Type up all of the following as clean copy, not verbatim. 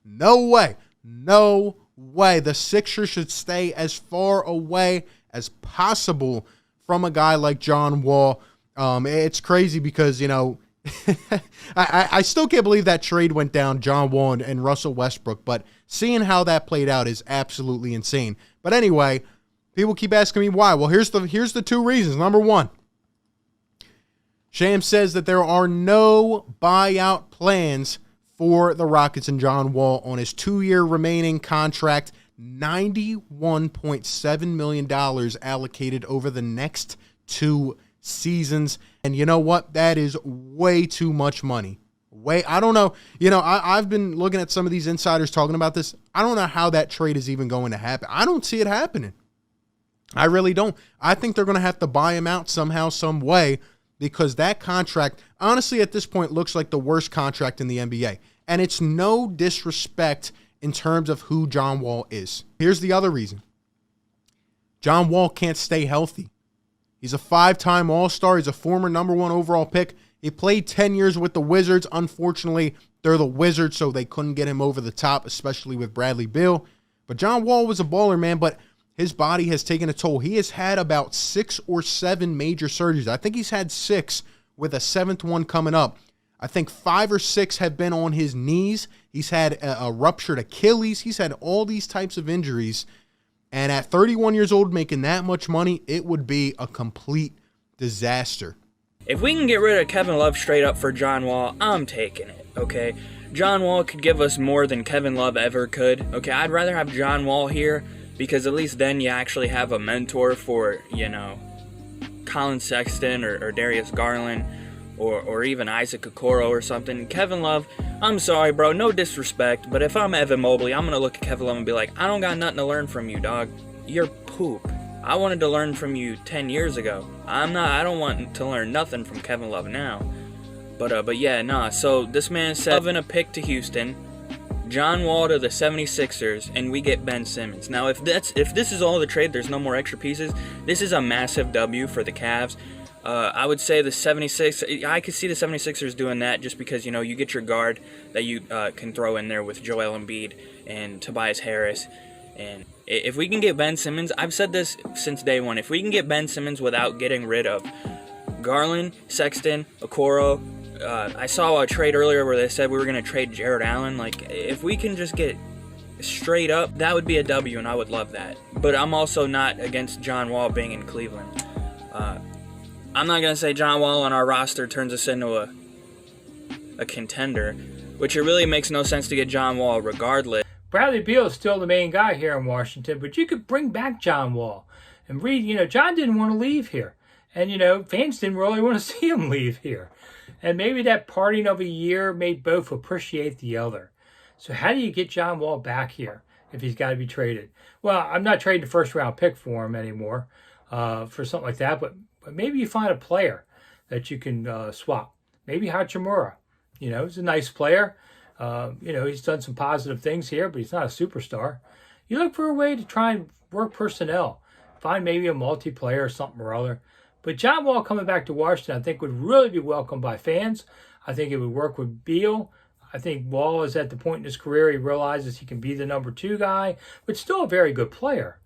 No way. No way. The Sixers should stay as far away as possible from a guy like John Wall. It's crazy because, you know, I still can't believe that trade went down, John Wall and Russell Westbrook, but seeing how that played out is absolutely insane. But anyway, people keep asking me why. Well, here's the two reasons. Number one, Shams says that there are no buyout plans for the Rockets and John Wall on his 2-year remaining contract, $91.7 million allocated over the next 2 seasons. And you know what? That is way too much money. I don't know. You know, I've been looking at some of these insiders talking about this. I don't know how that trade is even going to happen. I don't see it happening. I really don't. I think they're going to have to buy him out somehow, some way, because that contract, honestly, at this point, looks like the worst contract in the NBA. And it's no disrespect in terms of who John Wall is. Here's the other reason. John Wall can't stay healthy. He's a 5-time All-Star. He's a former #1 overall pick. He played 10 years with the Wizards. Unfortunately, they're the Wizards, so they couldn't get him over the top, especially with Bradley Beal. But John Wall was a baller, man, but his body has taken a toll. He has had about 6 or 7 major surgeries. I think he's had 6, with a 7th one coming up. I think 5 or 6 have been on his knees. He's had a ruptured Achilles. He's had all these types of injuries. And at 31 years old, making that much money, it would be a complete disaster. If we can get rid of Kevin Love straight up for John Wall, I'm taking it, okay? John Wall could give us more than Kevin Love ever could, okay? I'd rather have John Wall here because at least then you actually have a mentor for, you know, Colin Sexton or Darius Garland or even Isaac Okoro or something. Kevin Love, I'm sorry, bro, no disrespect, but if I'm Evan Mobley, I'm going to look at Kevin Love and be like, I don't got nothing to learn from you, dog. You're poop. I wanted to learn from you 10 years ago. I don't want to learn nothing from Kevin Love now. But yeah, nah. So this man said, Love in a pick to Houston, John Wall to the 76ers, and we get Ben Simmons. Now, if this is all the trade, there's no more extra pieces, this is a massive W for the Cavs. I would say the 76ers, I could see the 76ers doing that just because, you know, you get your guard that you can throw in there with Joel Embiid and Tobias Harris. And if we can get Ben Simmons, I've said this since day one, if we can get Ben Simmons without getting rid of Garland, Sexton, Okoro, I saw a trade earlier where they said we were going to trade Jared Allen. Like, if we can just get straight up, that would be a W, and I would love that. But I'm also not against John Wall being in Cleveland. I'm not going to say John Wall on our roster turns us into a contender, which it really makes no sense to get John Wall regardless. Bradley Beal is still the main guy here in Washington, but you could bring back John Wall. And Reed, you know, John didn't want to leave here. And, you know, fans didn't really want to see him leave here. And maybe that parting of a year made both appreciate the other. So how do you get John Wall back here if he's got to be traded? Well, I'm not trading the first-round pick for him anymore for something like that, but maybe you find a player that you can swap. Maybe Hachimura. You know, he's a nice player. You know, he's done some positive things here, but he's not a superstar. You look for a way to try and work personnel. Find maybe a multiplayer or something or other. But John Wall coming back to Washington, I think, would really be welcomed by fans. I think it would work with Beal. I think Wall is at the point in his career he realizes he can be the number 2 guy, but still a very good player.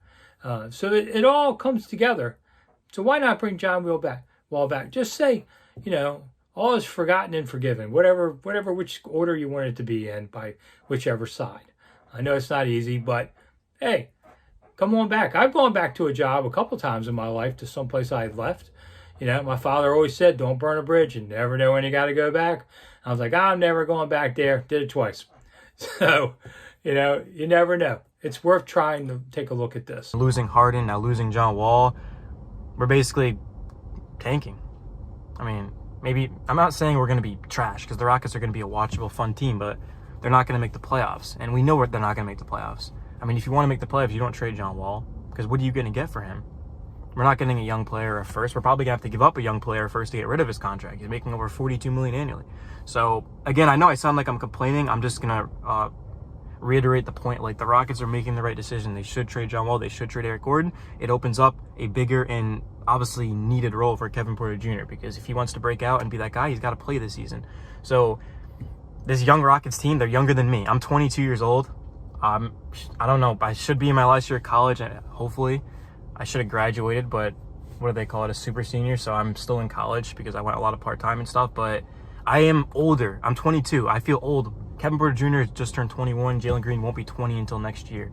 So it all comes together. So why not bring John Wall back? Just say, you know, all is forgotten and forgiven, which order you want it to be in by whichever side. I know it's not easy, but hey, come on back. I've gone back to a job a couple times in my life to someplace I had left. You know, my father always said, don't burn a bridge and never know when you got to go back. I was like, I'm never going back there. Did it twice. So, you know, you never know. It's worth trying to take a look at this. Losing Harden, now losing John Wall, we're basically tanking. I mean, maybe, I'm not saying we're going to be trash because the Rockets are going to be a watchable, fun team, but they're not going to make the playoffs. And we know they're not going to make the playoffs. I mean, if you want to make the playoffs, you don't trade John Wall because what are you going to get for him? We're not getting a young player first. We're probably going to have to give up a young player first to get rid of his contract. He's making over $42 million annually. So, again, I know I sound like I'm complaining. I'm just going to reiterate the point. Like, the Rockets are making the right decision. They should trade John Wall. They should trade Eric Gordon. It opens up a bigger and obviously needed role for Kevin Porter Jr. because if he wants to break out and be that guy, he's got to play this season. So, this young Rockets team, they're younger than me. I'm 22 years old. I don't know. I should be in my last year of college. Hopefully, I should have graduated, but what do they call it? A super senior. So I'm still in college because I went a lot of part-time and stuff. But I am older. I'm 22. I feel old. Kevin Porter Jr. just turned 21. Jalen Green won't be 20 until next year.